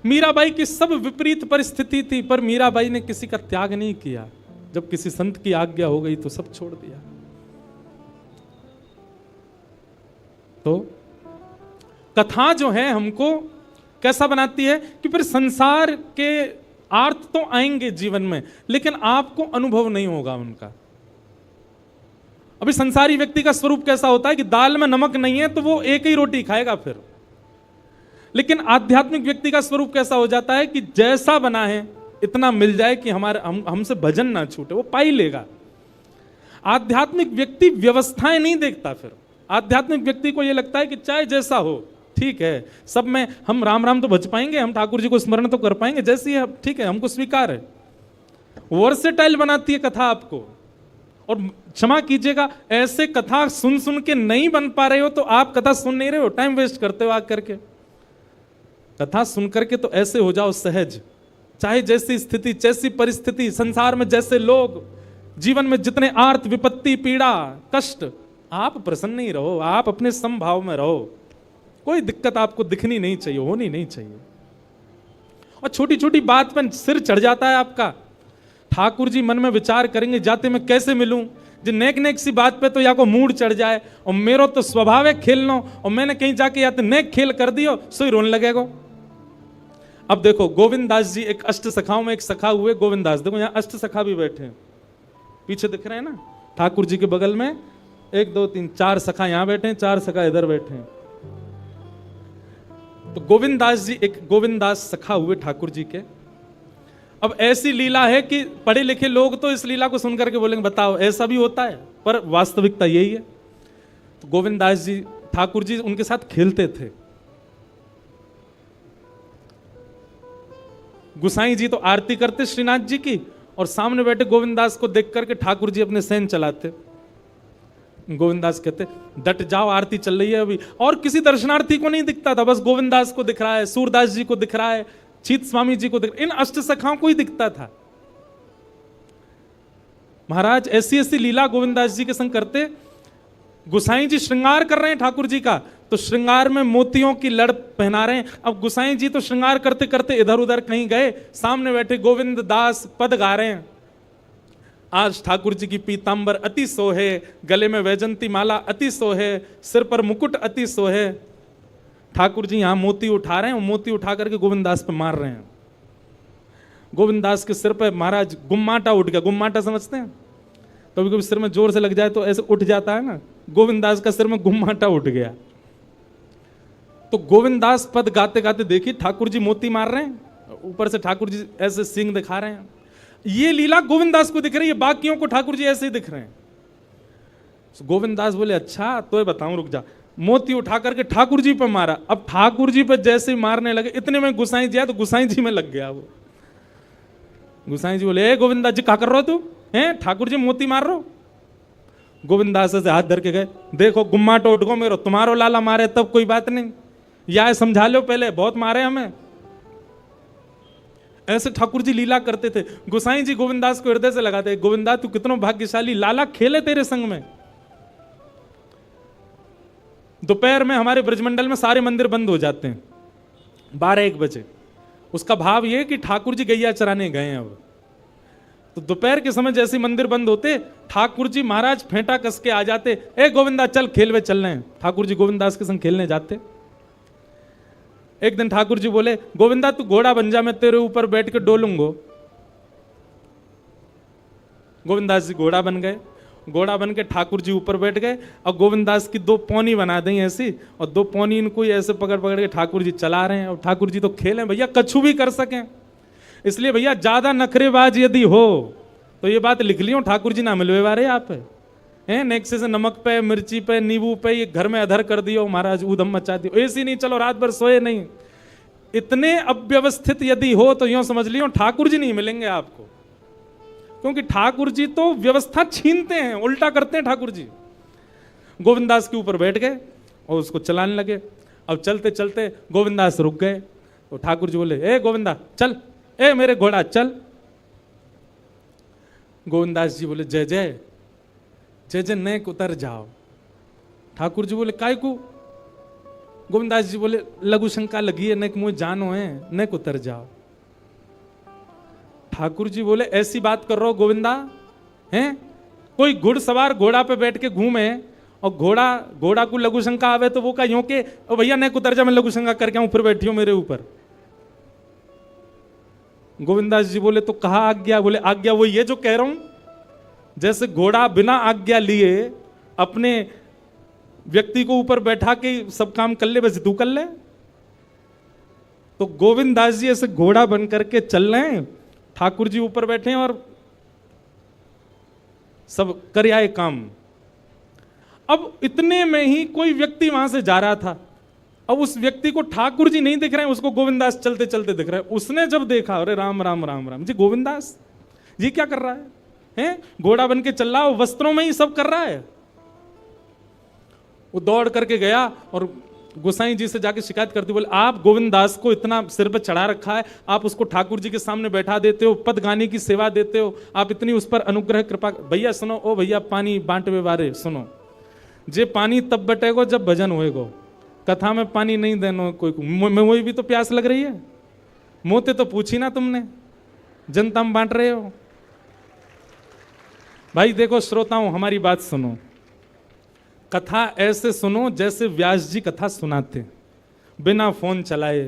मीराबाई की सब विपरीत परिस्थिति थी, पर मीराबाई ने किसी का त्याग नहीं किया। जब किसी संत की आज्ञा हो गई तो सब छोड़ दिया। तो कथा जो है हमको कैसा बनाती है कि फिर संसार के अर्थ तो आएंगे जीवन में, लेकिन आपको अनुभव नहीं होगा उनका। अभी संसारी व्यक्ति का स्वरूप कैसा होता है कि दाल में नमक नहीं है तो वो एक ही रोटी खाएगा फिर। लेकिन आध्यात्मिक व्यक्ति का स्वरूप कैसा हो जाता है कि जैसा बना है इतना मिल जाए कि हमसे भजन ना छूटे, वो पाई लेगा। आध्यात्मिक व्यक्ति व्यवस्थाएं नहीं देखता। फिर आध्यात्मिक व्यक्ति को यह लगता है कि चाहे जैसा हो ठीक है, सब में हम राम राम तो भज पाएंगे, हम ठाकुर जी को स्मरण तो कर पाएंगे, जैसी है ठीक है, हमको स्वीकार है। वर्सेटाइल बनाती है कथा आपको। और क्षमा कीजिएगा, ऐसे कथा सुन सुन के नहीं बन पा रहे हो तो आप कथा सुन नहीं रहे हो, टाइम वेस्ट करते हो आकर करके। कथा सुन करके तो ऐसे हो जाओ सहज, चाहे जैसी स्थिति जैसी परिस्थिति, संसार में जैसे लोग, जीवन में जितने आर्थ विपत्ति पीड़ा कष्ट, आप प्रसन्न ही रहो, आप अपने समभाव में रहो। कोई दिक्कत आपको दिखनी नहीं चाहिए, होनी नहीं चाहिए। और छोटी छोटी बात पर सिर चढ़ जाता है आपका। ठाकुर जी मन में विचार करेंगे जाते मैं कैसे मिलूं, जो नेक नेक सी बात पे तो या को मूड चढ़ जाए, और मेरो तो स्वभाव है खेलना, और मैंने कहीं जाके या तो नेक खेल कर दियो सो ही रोने लगेगा। अब देखो गोविंद दास जी एक अष्ट सखाओं में एक सखा हुए गोविंद दास, देखो यहाँ अष्ट सखा भी बैठे हैं, पीछे दिख रहे हैं ना, ठाकुर जी के बगल में 1 2 3 4 सखा यहाँ बैठे हैं, 4 सखा इधर बैठे हैं। तो गोविंद दास जी एक गोविंद दास सखा हुए ठाकुर जी के। अब ऐसी लीला है कि पढ़े लिखे लोग तो इस लीला को सुनकर के बोलेंगे बताओ ऐसा भी होता है, पर वास्तविकता यही है। तो गोविंद दास जी ठाकुर जी उनके साथ खेलते थे। गुसाई जी तो आरती करते श्रीनाथ जी की, और सामने बैठे गोविंद दास को देख करके ठाकुर जी अपने सेन चलाते। गोविंद दास कहते डट जाओ आरती चल रही है अभी, और किसी दर्शनार्थी को नहीं दिखता था, बस गोविंद दास को दिख रहा है, सूरदास जी को दिख रहा है, चीत स्वामी जी को दिख, इन अष्ट सखाओं को ही दिखता था। महाराज ऐसी ऐसी लीला गोविंद दास जी के संग करते। गुसाई जी श्रृंगार कर रहे हैं ठाकुर जी का, तो श्रृंगार में मोतियों की लड़ पहना रहे हैं। अब गुसाई जी तो श्रृंगार करते करते इधर उधर कहीं गए, सामने बैठे गोविंद दास पद गा रहे हैं। आज ठाकुर जी की पीतांबर अति सोहे, गले में वैजंती माला अति सोहे, सिर पर मुकुट अति सोहे। ठाकुर जी यहां मोती उठा रहे हैं, मोती उठा करके गोविंद दास पे मार रहे हैं। गोविंद दास के सिर पे महाराज गुम्माटा उठ गया। गुम्माटा समझते हैं, कभी कभी सिर में जोर से लग जाए तो ऐसे उठ जाता है ना, गोविंद दास का सिर में गुम्माटा उठ गया। तो गोविंद दास पद गाते गाते देखिए ठाकुर जी मोती मार रहे हैं, ऊपर से ठाकुर जी ऐसे सींग दिखा रहे हैं। ये लीला गोविंद दास को दिख रही है, बाकियों को ठाकुर जी ऐसे ही दिख रहे हैं। तो गोविंद दास बोले अच्छा तो ये बताऊं, रुक जा। मोती उठा करके ठाकुर जी पे मारा। अब ठाकुर जी पे जैसे ही मारने लगे, इतने में गुसाई जी आया तो गुसाई जी में लग गया वो। गुसाई जी बोले ए गोविंद दास जी क्या कर रहे हो तू, हैं ठाकुर जी मोती मार रहे हो। गोविंद दास से हाथ धर के गए, देखो गुम्मा टोट गो मेरो, तुम्हारो लाला मारे तब कोई बात नहीं, या समझा लो पहले बहुत मारे हमें। ऐसे ठाकुर जी लीला करते थे। गोसाई जी गोविंद दास को हृदय से लगाते, गोविंद दास तू कितना भाग्यशाली, लाला खेले तेरे संग में। दोपहर में हमारे ब्रजमंडल में सारे मंदिर बंद हो जाते हैं 12-1 बजे। उसका भाव यह कि ठाकुर जी गैया चराने गए हैं। अब तो दोपहर के समय जैसे मंदिर बंद होते, ठाकुर जी महाराज फेंटा कस के आ जाते, ए गोविंदा चल खेलवे चल रहे हैं। ठाकुर जी गोविंद दास के संग खेलने जाते। एक दिन ठाकुर जी बोले गोविंदा तू घोड़ा बन जा, मैं तेरे ऊपर बैठ के डोलूंगो। गोविंद दास जी घोड़ा बन गए। घोड़ा बन के ठाकुर जी ऊपर बैठ गए, और गोविंद दास की 2 पौनी बना दी ऐसी, और 2 पौनी इनको ऐसे पकड़ पकड़ के ठाकुर जी चला रहे हैं। और ठाकुर जी तो खेलें भैया, कछु भी कर सकें। इसलिए भैया ज्यादा नखरेबाज यदि हो तो ये बात लिख लियो, ठाकुर जी ना मिलवे वारे आप हैं, नेक्से से नमक पे मिर्ची पे नींबू पे ये घर में अधर कर दियो महाराज, ऊधम मचा दियो, ऐसी नहीं चलो रात भर सोए नहीं। इतने अव्यवस्थित यदि हो तो यूं समझ लियो ठाकुर जी नहीं मिलेंगे आपको, क्योंकि ठाकुर जी तो व्यवस्था छीनते हैं, उल्टा करते हैं ठाकुर जी। गोविंद दास के ऊपर बैठ गए और उसको चलाने लगे। अब चलते चलते गोविंद दास रुक गए, तो ठाकुर जी बोले ए गोविंदा चल, ए मेरे घोड़ा चल। गोविंद दास जी बोले जय जय जय जय नेक उतर जाओ। ठाकुर जी बोले काय को। गोविंदास जी बोले लघु शंका लगी है, नेक मुझे जानो है, नेक उतर जाओ। ठाकुर जी बोले ऐसी बात कर रहे हो गोविंदा, हैं? कोई घुड़सवार घोड़ा पे बैठ के घूमे और घोड़ा को लघु शंका आवे तो वो कहीं के ओ भैया नेक उतर जा, मैं लघु शंका करके आऊं, फिर बैठी हो मेरे ऊपर। गोविंदास जी बोले तो कहा आज्ञा? बोले आज्ञा वो ये जो कह रहा हूं, जैसे घोड़ा बिना आज्ञा लिए अपने व्यक्ति को ऊपर बैठा के सब काम कर ले, वैसे तू कर ले। तो गोविंदास जी ऐसे घोड़ा बन करके चल रहे हैं, ठाकुर जी ऊपर बैठे हैं और सब कर आए काम। अब इतने में ही कोई व्यक्ति वहां से जा रहा था, अब उस व्यक्ति को ठाकुर जी नहीं दिख रहे हैं, उसको गोविंदास चलते चलते दिख रहा है। उसने जब देखा, अरे राम राम राम राम जी, गोविंदास जी क्या कर रहा है, हैं? घोड़ा बन के चल रहा है, वस्त्रों में ही सब कर रहा है। वो दौड़ करके गया और गोसाई जी से जाके शिकायत करती, बोले आप गोविंदास को इतना सिर पे चढ़ा रखा है, आप उसको ठाकुर जी के सामने बैठा देते हो, पद गाने की सेवा देते हो, आप इतनी उस पर अनुग्रह कृपा। भैया सुनो, ओ भैया पानी बांटवे वारे सुनो, जे पानी तब बटेगो जब भजन होएगो, कथा में पानी नहीं देनो कोई को। मुझे भी तो प्यास लग रही है, मोते तो पूछी ना तुमने, जनता में बांट रहे हो। भाई देखो श्रोताओं, हमारी बात सुनो, कथा ऐसे सुनो जैसे व्यास जी कथा सुनाते, बिना फोन चलाए,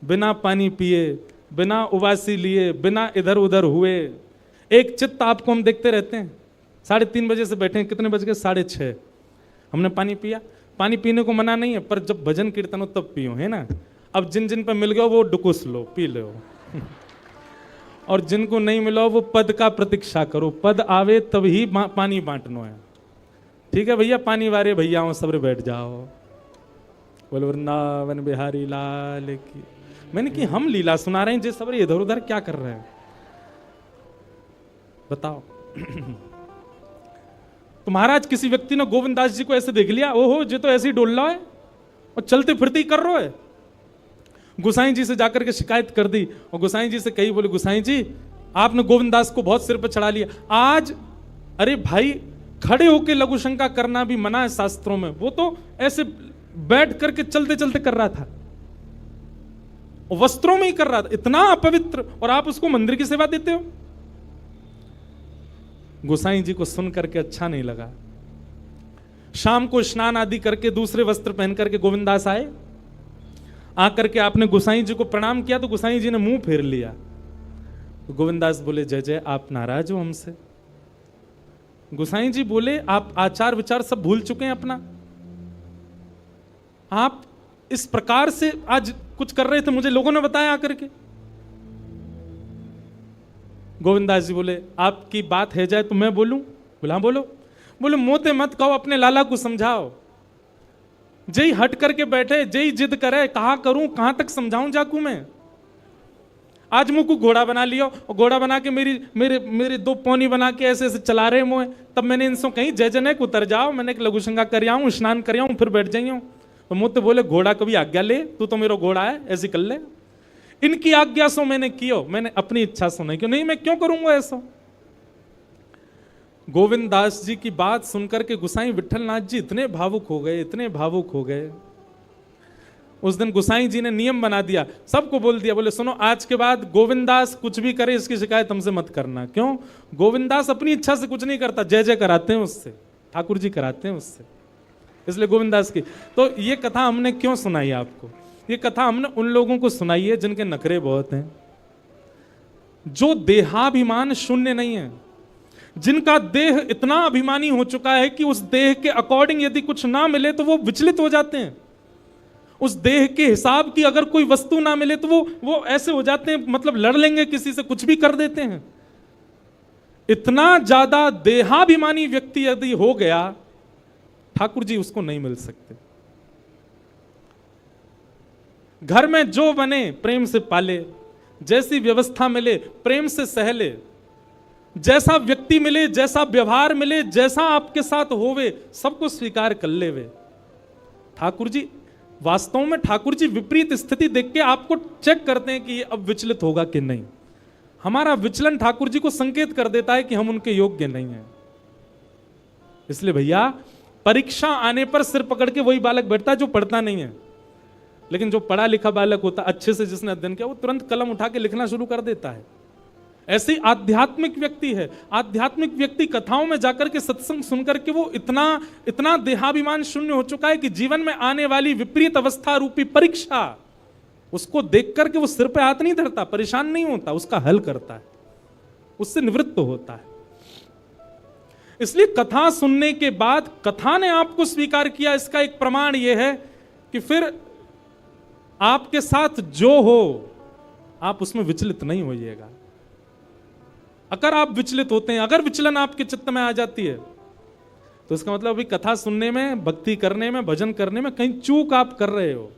बिना पानी पिए, बिना उबासी लिए, बिना इधर उधर हुए, एक चित्त आपको हम देखते रहते हैं। 3:30 बजे से बैठे हैं, कितने बज गए? 6:30। हमने पानी पिया। पानी पीने को मना नहीं है, पर जब भजन कीर्तन हो तब पियो, है ना। अब जिन जिन पर मिल गया वो डुकुस लो, पी लो और जिनको नहीं मिला वो पद का प्रतीक्षा करो, पद आवे तभी पानी बांटनो है। ठीक है भैया, पानी वारे भैयाओं सबरे बैठ जाओ। बोल वृंदावन बिहारी लाल की। मैंने कि हम लीला सुना रहे हैं, जे सबरे इधर उधर क्या कर रहे हैं बताओ। तो महाराज किसी व्यक्ति ने गोविंदास जी को ऐसे देख लिया, ओहो जे तो ऐसे ही डोल रहा है और चलते फिरते ही कर रहा है। गोसाई जी से जाकर के शिकायत कर दी और गोसाई जी से कही, बोले गोसाई जी आपने गोविंदास को बहुत सिर पर चढ़ा लिया आज। अरे भाई, खड़े होके लघु शंका करना भी मना है शास्त्रों में, वो तो ऐसे बैठ करके चलते चलते कर रहा था, वस्त्रों में ही कर रहा था, इतना अपवित्र, और आप उसको मंदिर की सेवा देते हो। गोसाई जी को सुन करके अच्छा नहीं लगा। शाम को स्नान आदि करके दूसरे वस्त्र पहन करके गोविंदास आए, आकर के आपने गोसाई जी को प्रणाम किया तो गोसाई जी ने मुंह फेर लिया। तो गोविंदास बोले जय जय, आप नाराज हो हमसे? गोसाई जी बोले आप आचार विचार सब भूल चुके हैं अपना, आप इस प्रकार से आज कुछ कर रहे थे, मुझे लोगों ने बताया आकर के। गोविंदास जी बोले आपकी बात है जाए तो मैं बोलूं? बोला हाँ बोलो। बोले मोते मत कहो, अपने लाला को समझाओ। जय हट करके बैठे, जय जिद करे, कहा करूं, कहां तक समझाऊं जाकू मैं? आज मुझको घोड़ा बना लिया और घोड़ा बना के मेरे 2 पौनी बना के ऐसे ऐसे चला रहे मुझे। तब मैंने इनसे कहीं जय जने को उतर जाओ, मैंने एक लघु शंका कर आऊं, स्नान कर आऊं, फिर बैठ जाइयो। तो मुझे बोले घोड़ा कभी आज्ञा ले, तू तो मेरा घोड़ा है, ऐसे कर ले। इनकी आज्ञा सो मैंने कियो, मैंने अपनी इच्छा सो नहीं, क्यों नहीं, मैं क्यों करूंगा ऐसा। गोविंदास जी की बात सुनकर के गोसाई विठलनाथ जी इतने भावुक हो गए, इतने भावुक हो गए। उस दिन गोसाई जी ने नियम बना दिया, सबको बोल दिया, बोले सुनो आज के बाद गोविंदास कुछ भी करे इसकी शिकायत हमसे मत करना। क्यों? गोविंदास अपनी इच्छा से कुछ नहीं करता, जय जय कराते हैं उससे, ठाकुर जी कराते हैं उससे, इसलिए गोविंदास की। तो ये कथा हमने क्यों सुनाई आपको? ये कथा हमने उन लोगों को सुनाई है जिनके नखरे बहुत हैं, जो देहाभिमान शून्य नहीं है, जिनका देह इतना अभिमानी हो चुका है कि उस देह के अकॉर्डिंग यदि कुछ ना मिले तो वो विचलित हो जाते हैं। उस देह के हिसाब की अगर कोई वस्तु ना मिले तो वो ऐसे हो जाते हैं, मतलब लड़ लेंगे किसी से, कुछ भी कर देते हैं। इतना ज्यादा देहाभिमानी व्यक्ति यदि हो गया, ठाकुर जी उसको नहीं मिल सकते। घर में जो बने प्रेम से पाले, जैसी व्यवस्था मिले प्रेम से सहले, जैसा व्यक्ति मिले, जैसा व्यवहार मिले, जैसा आपके साथ होवे, सबको स्वीकार कर लेवे। ठाकुर जी वास्तव में, ठाकुर जी विपरीत स्थिति देख के आपको चेक करते हैं कि ये अब विचलित होगा कि नहीं। हमारा विचलन ठाकुर जी को संकेत कर देता है कि हम उनके योग्य नहीं हैं। इसलिए भैया, परीक्षा आने पर सिर पकड़ के वही बालक बैठता है जो पढ़ता नहीं है। लेकिन जो पढ़ा लिखा बालक होता, अच्छे से जिसने अध्ययन किया, वो तुरंत कलम उठा के लिखना शुरू कर देता है। ऐसे ही आध्यात्मिक व्यक्ति है। आध्यात्मिक व्यक्ति कथाओं में जाकर के, सत्संग सुनकर के वो इतना देहाभिमान शून्य हो चुका है कि जीवन में आने वाली विपरीत अवस्था रूपी परीक्षा, उसको देख करके वो सिर पे हाथ नहीं धरता, परेशान नहीं होता, उसका हल करता है, उससे निवृत्त होता है। इसलिए कथा सुनने के बाद कथा ने आपको स्वीकार किया, इसका एक प्रमाण यह है कि फिर आपके साथ जो हो आप उसमें विचलित नहीं होइएगा। अगर आप विचलित होते हैं, अगर विचलन आपके चित्त में आ जाती है, तो इसका मतलब अभी कथा सुनने में, भक्ति करने में, भजन करने में कहीं चूक आप कर रहे हो।